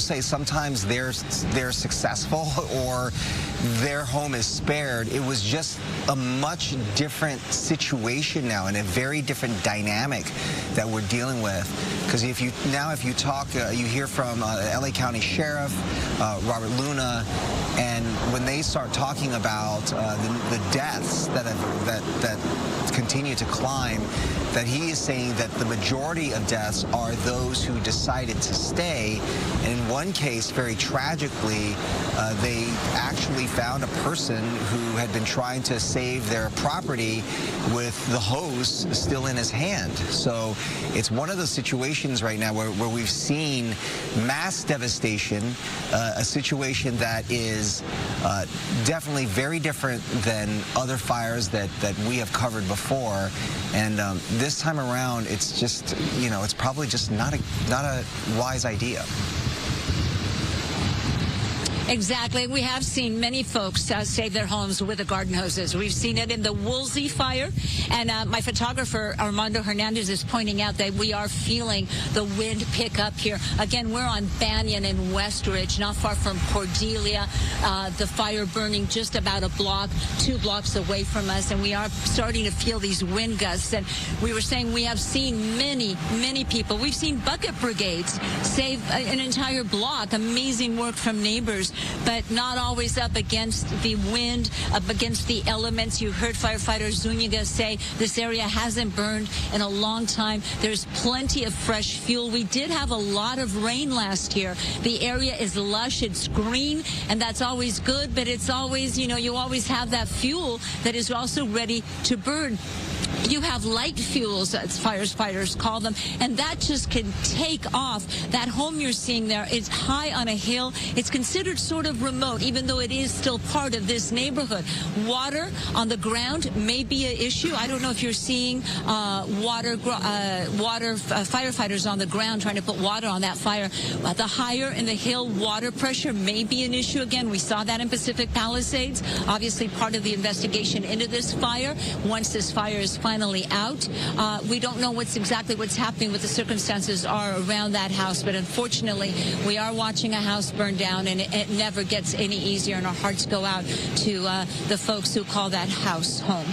say sometimes they're successful or their home is spared. It was just a much different situation now and a very different dynamic that we're dealing with. Because if you talk, you hear from LA County Sheriff Robert Luna, and when they start talking about the deaths that continue to climb, that he is saying that the majority of deaths are those who decided to stay. And in one case, very tragically, they actually found a person who had been trying to save their property with the hose still in his hand. So it's one of those situations right now where we've seen mass devastation, a situation that is definitely very different than other fires that we have covered before. And this time around, it's just, it's probably just not a wise idea. Exactly. We have seen many folks save their homes with the garden hoses. We've seen it in the Woolsey fire. And my photographer, Armando Hernandez, is pointing out that we are feeling the wind pick up here. Again, we're on Banyan and Westridge, not far from Cordelia. The fire burning just about 2 blocks away from us. And we are starting to feel these wind gusts. And we were saying we have seen many, many people. We've seen bucket brigades save an entire block. Amazing work from neighbors, but not always up against the wind, up against the elements. You heard firefighter Zuniga say this area hasn't burned in a long time. There's plenty of fresh fuel. We did have a lot of rain last year. The area is lush, it's green, and that's always good, but it's always, you always have that fuel that is also ready to burn. You have light fuels, as firefighters call them, and that just can take off. That home you're seeing there is high on a hill. It's considered sort of remote, even though it is still part of this neighborhood. Water on the ground may be an issue. I don't know if you're seeing firefighters on the ground trying to put water on that fire. The higher in the hill, water pressure may be an issue. Again, we saw that in Pacific Palisades. Obviously, part of the investigation into this fire. Once this fire is finally out, we don't know exactly what's happening, what the circumstances are around that house, but unfortunately we are watching a house burn down, and it never gets any easier, and our hearts go out to the folks who call that house home.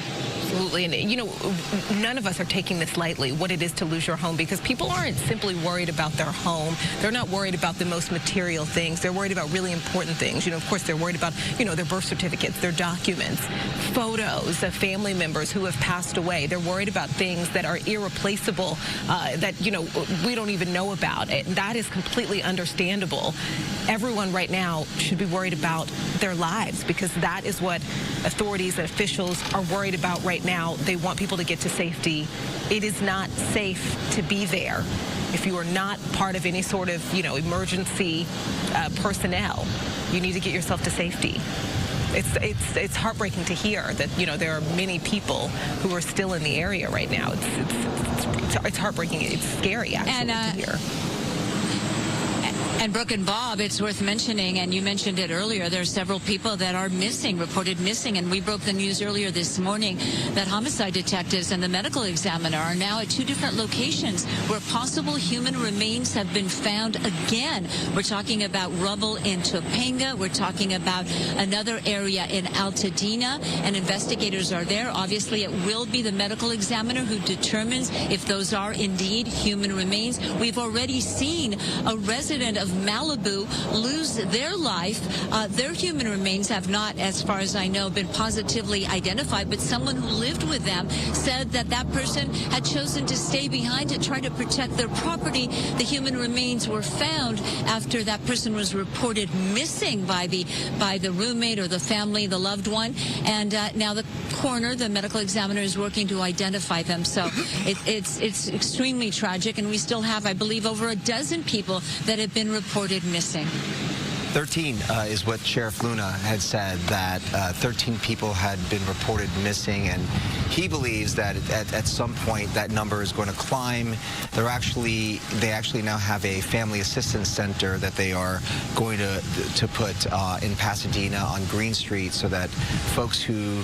Absolutely. And, none of us are taking this lightly, what it is to lose your home, because people aren't simply worried about their home. They're not worried about the most material things. They're worried about really important things. Of course, they're worried about, their birth certificates, their documents, photos of family members who have passed away. They're worried about things that are irreplaceable, that, we don't even know about. That is completely understandable. Everyone right now should be worried about their lives, because that is what authorities and officials are worried about right now. They want people to get to safety. It is not safe to be there. If you are not part of any sort of, emergency personnel, you need to get yourself to safety. It's heartbreaking to hear that, there are many people who are still in the area right now. It's heartbreaking. It's scary, actually, to hear. And Brooke and Bob, it's worth mentioning, and you mentioned it earlier, there are several people that are missing, reported missing, and we broke the news earlier this morning that homicide detectives and the medical examiner are now at 2 different locations where possible human remains have been found again. We're talking about rubble in Topanga. We're talking about another area in Altadena, and investigators are there. Obviously, it will be the medical examiner who determines if those are indeed human remains. We've already seen a resident of Malibu lose their life. Their human remains have not, as far as I know, been positively identified, but someone who lived with them said that that person had chosen to stay behind to try to protect their property. The human remains were found after that person was reported missing by the roommate or the family, the loved one, and now the coroner, the medical examiner, is working to identify them. So it's extremely tragic, and we still have, I believe, over a dozen people that have been reported missing. 13 is what Sheriff Luna had said, that 13 people had been reported missing, and he believes that at some point that number is going to climb. They actually now have a family assistance center that they are going to put in Pasadena on Green Street, so that folks who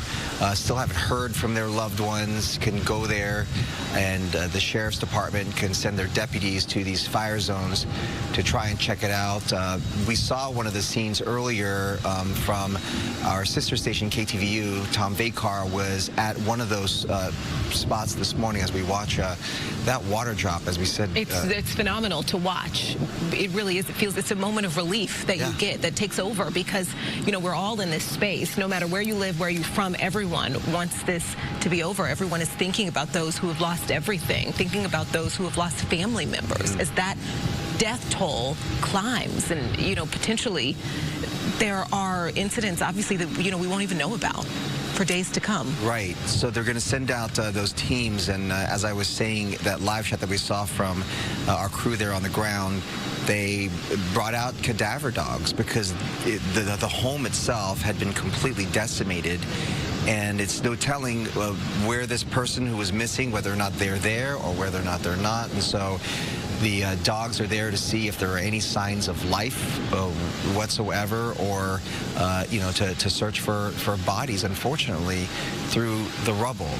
still haven't heard from their loved ones can go there, and the Sheriff's Department can send their deputies to these fire zones to try and check it out. We saw one of the scenes earlier from our sister station KTVU. Tom Vakar was at one of those spots this morning as we watch that water drop, as we said. It's phenomenal to watch. It really is. It feels it's a moment of relief that you get, that takes over, because, you know, we're all in this space. No matter where you live, where you're from, everyone wants this to be over. Everyone is thinking about those who have lost everything, thinking about those who have lost family members. As that death toll climbs, and, you know, potentially there are incidents, obviously, that, you know, we won't even know about for days to come. Right. So they're going to send out those teams, and as I was saying, that live shot that we saw from our crew there on the ground, they brought out cadaver dogs because the home itself had been completely decimated, and it's no telling where this person who was missing, whether or not they're there or whether or not they're not. And so the dogs are there to see if there are any signs of life whatsoever, or you know, to search for bodies, unfortunately, through the rubble.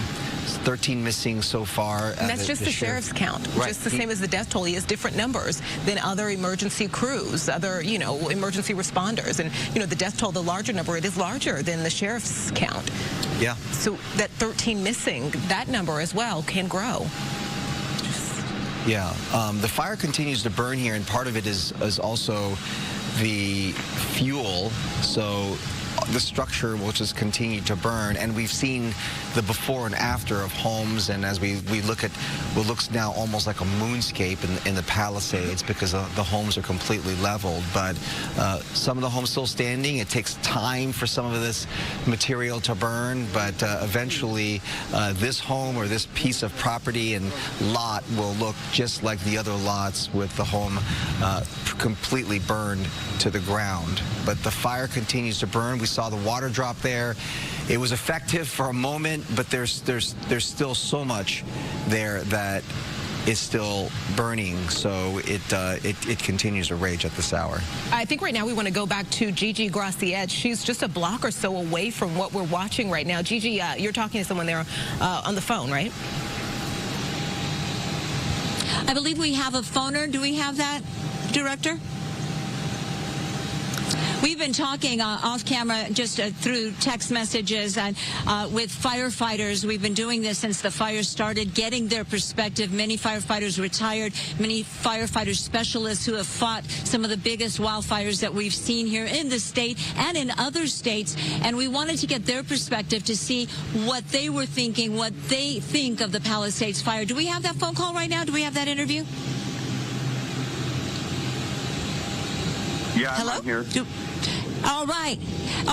13 missing so far. And that's just the sheriff's count. Right. Just the same as the death toll. He has different numbers than other emergency crews, other, you know, emergency responders. And, you know, the death toll, the larger number, it is larger than the sheriff's count. Yeah. So that 13 missing, that number as well can grow. Yeah. The fire continues to burn here, and part of it is also the fuel. So the structure will just continue to burn, and we've seen the before and after of homes, and as we look at what looks now almost like a moonscape in the Palisades, because the homes are completely leveled, but some of the homes still standing. It takes time for some of this material to burn, but eventually this home or this piece of property and lot will look just like the other lots, with the home completely burned to the ground. But the fire continues to burn. We saw the water drop there. It was effective for a moment, but there's still so much there that is still burning, so it continues to rage at this hour. I think right now we want to go back to Gigi Graciette. She's just a block or so away from what we're watching right now. Gigi, you're talking to someone there on the phone, right? I believe we have a phoner. Do we have that, Director? We've been talking off camera, just through text messages, and with firefighters. We've been doing this since the fire started, getting their perspective. Many firefighters retired, many firefighter specialists who have fought some of the biggest wildfires that we've seen here in the state and in other states. And we wanted to get their perspective to see what they were thinking, what they think of the Palisades fire. Do we have that phone call right now? Do we have that interview? Yeah, Hello? I'm here. All right.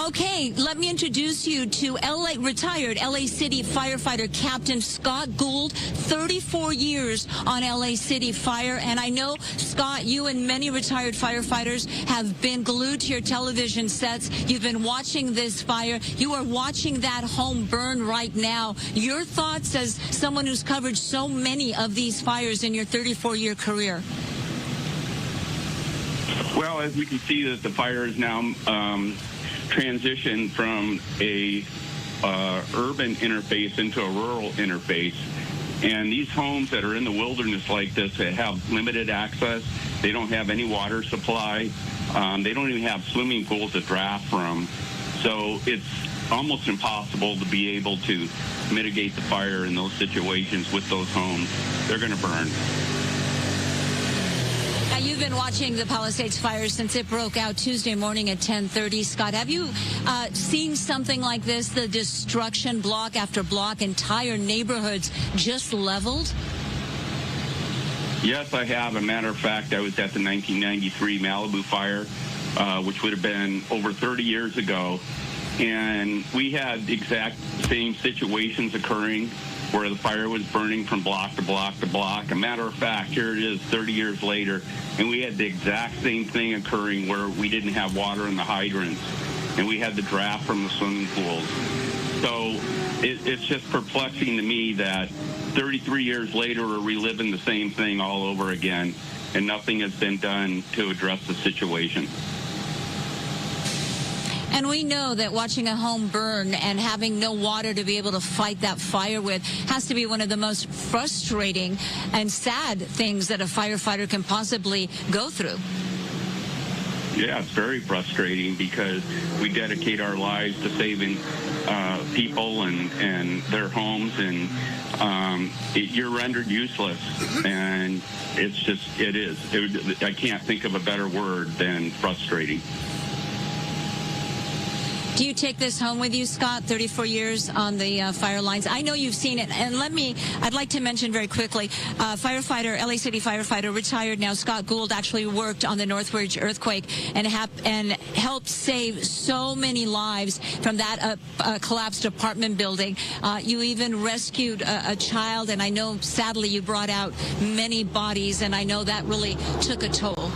Okay, let me introduce you to retired LA City firefighter Captain Scott Gould, 34 years on LA City Fire. And I know, Scott, you and many retired firefighters have been glued to your television sets. You've been watching this fire. You are watching that home burn right now. Your thoughts as someone who's covered so many of these fires in your 34-year career? Well, as we can see, that the fire is now transitioned from a urban interface into a rural interface. And these homes that are in the wilderness like this, that have limited access, they don't have any water supply, they don't even have swimming pools to draft from. So it's almost impossible to be able to mitigate the fire in those situations with those homes. They're going to burn. You've been watching the Palisades fire since it broke out Tuesday morning at 10:30. Scott, have you seen something like this, the destruction block after block, entire neighborhoods just leveled? Yes, I have. As a matter of fact, I was at the 1993 Malibu fire, which would have been over 30 years ago. And we had the exact same situations occurring. where the fire was burning from block to block to block. A matter of fact, here it is 30 years later, and we had the exact same thing occurring where we didn't have water in the hydrants, and we had the draft from the swimming pools. So it's just perplexing to me that 33 years later we're reliving the same thing all over again, and nothing has been done to address the situation. And we know that watching a home burn and having no water to be able to fight that fire with has to be one of the most frustrating and sad things that a firefighter can possibly go through. Yeah, it's very frustrating because we dedicate our lives to saving people and their homes, and you're rendered useless. And I can't think of a better word than frustrating. Do you take this home with you, Scott? 34 years on the fire lines. I know you've seen it. And I'd like to mention very quickly, firefighter, LA City firefighter, retired now, Scott Gould, actually worked on the Northridge earthquake and helped save so many lives from that collapsed apartment building. You even rescued a child, and I know, sadly, you brought out many bodies, and I know that really took a toll.